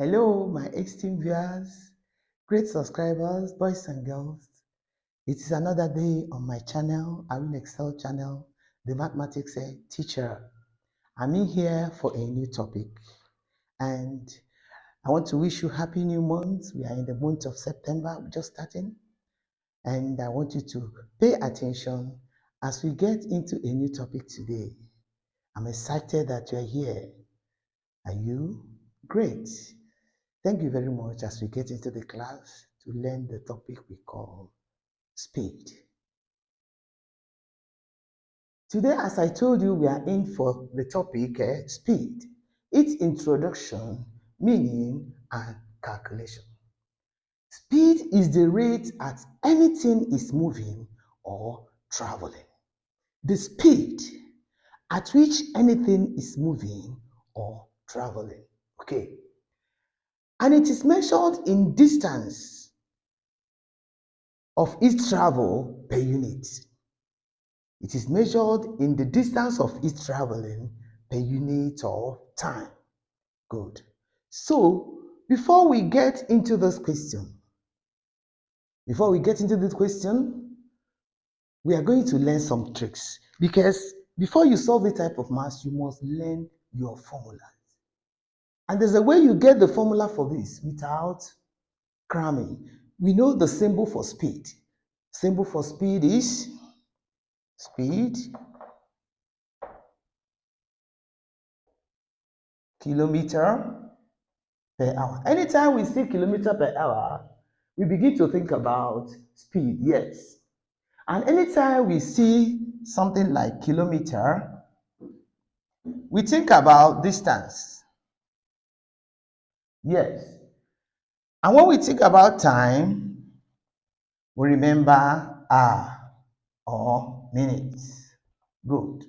Hello, my esteemed viewers, great subscribers, boys and girls. It is another day on my channel, iwillexcel channel, the mathematics teacher. I'm in here for a new topic, and I want to wish you happy new month. We are in the month of September, we're just starting, and I want you to pay attention as we get into a new topic today. I'm excited that you're here. Are you? Great. Thank you very much as we get into the class to learn the topic we call speed. Today, as I told you, we are in for the topic speed, its introduction, meaning, and calculation. Speed is the rate at anything is moving or traveling. The speed at which anything is moving or traveling. Okay. And it is measured in distance of its travel per unit. It is measured in the distance of its traveling per unit of time. Good. So, before we get into this question, we are going to learn some tricks, because before you solve this type of math, you must learn your formulas. And there's a way you get the formula for this without cramming. We know the symbol for speed. Symbol for speed is speed, kilometer per hour. Anytime we see kilometer per hour, we begin to think about speed, yes. And anytime we see something like kilometer, we think about distance, yes. And when we think about time, we remember hour or minutes. Good.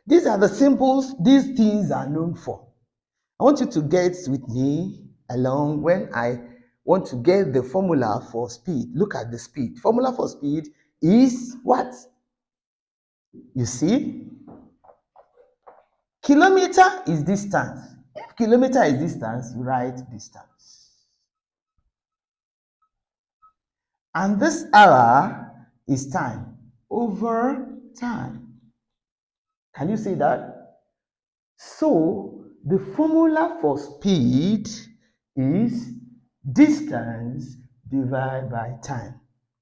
These are the symbols these things are known for. I want you to get with me along when I want to get the formula for speed. Look at the speed. Formula for speed is what? You see? Kilometer is distance. If kilometer is distance, you write distance. And this hour is time over time. Can you see that? So, the formula for speed is distance divided by time.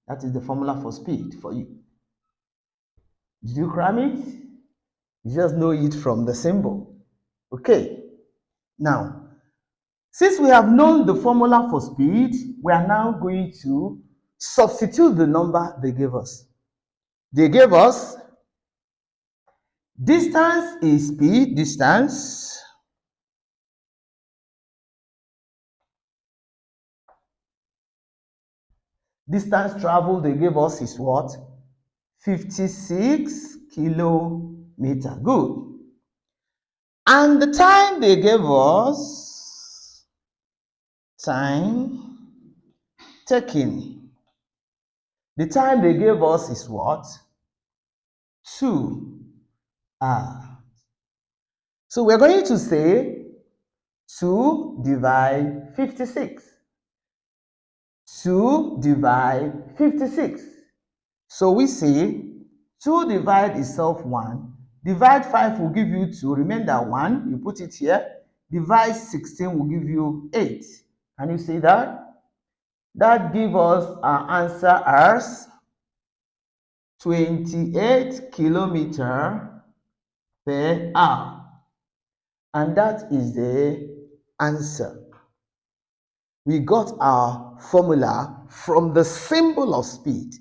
That is the formula for speed for you. Did you cram it? You just know it from the symbol. Okay. Now, since we have known the formula for speed, we are now going to substitute the number they gave us. They gave us distance is speed, distance. Distance traveled they gave us is what? 56 kilometers. Good. And the time they gave us, time taken. The time they gave us is what? 2 hours. So we're going to say 2 divide 56. 2 divide 56. So we say 2 divide itself 1. Divide 5 will give you 2. Remember 1, you put it here. Divide 16 will give you 8. Can you see that? That gives us our answer as 28 kilometers per hour. And that is the answer. We got our formula from the symbol of speed.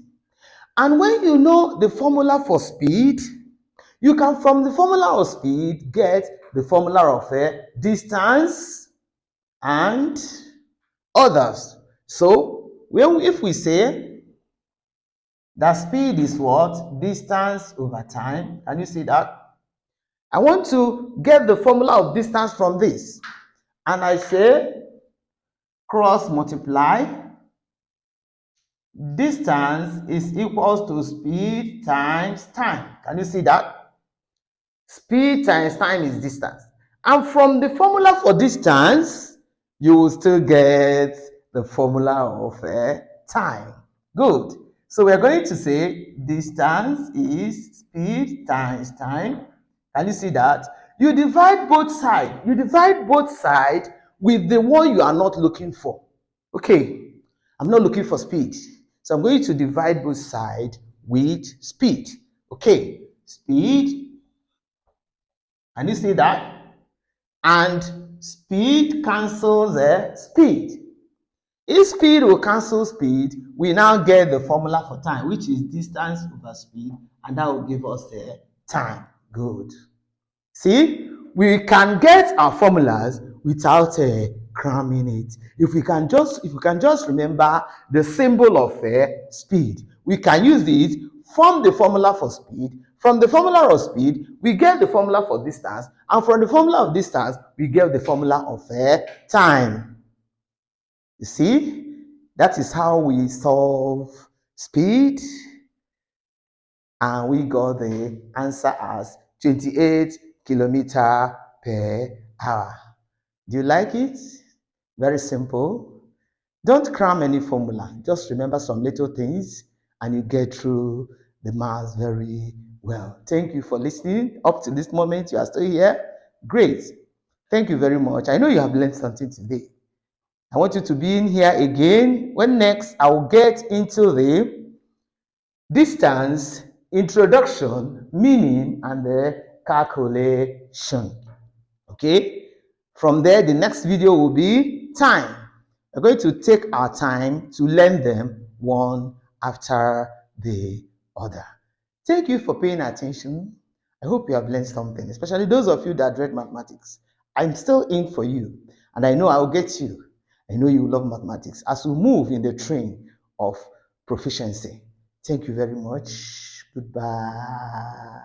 And when you know the formula for speed, you can, from the formula of speed, get the formula of distance and others. So, if we say that speed is what? Distance over time. Can you see that? I want to get the formula of distance from this. And I say cross multiply. Distance is equals to speed times time. Can you see that? Speed times time is distance. And from the formula for distance, you will still get the formula of time. Good. So we're going to say distance is speed times time. Can you see that? You divide both sides. You divide both sides with the one you are not looking for. Okay, I'm not looking for speed. So I'm going to divide both sides with speed. Okay, speed. Can you see that? And speed cancels speed. If speed will cancel speed, we now get the formula for time, which is distance over speed, and that will give us the time. Good. See, we can get our formulas without cramming it. If we can just remember the symbol of speed, we can use it, form the formula for speed. From the formula of speed, we get the formula for distance, and from the formula of distance, we get the formula of time. You see, that is how we solve speed, and we got the answer as 28 kilometer per hour. Do you like it? Very simple. Don't cram any formula. Just remember some little things and you get through the maths very well. Thank you for listening. Up to this moment, you are still here. Great. Thank you very much. I know you have learned something today. I want you to be in here again when next I will get into the distance, introduction, meaning, and the calculation. Okay? From there, the next video will be time. We're going to take our time to learn them one after the other. Thank you for paying attention. I hope you have learned something, especially those of you that dread mathematics. I'm still in for you, and I know I'll get you. I know you love mathematics as we move in the train of proficiency. Thank you very much. Goodbye.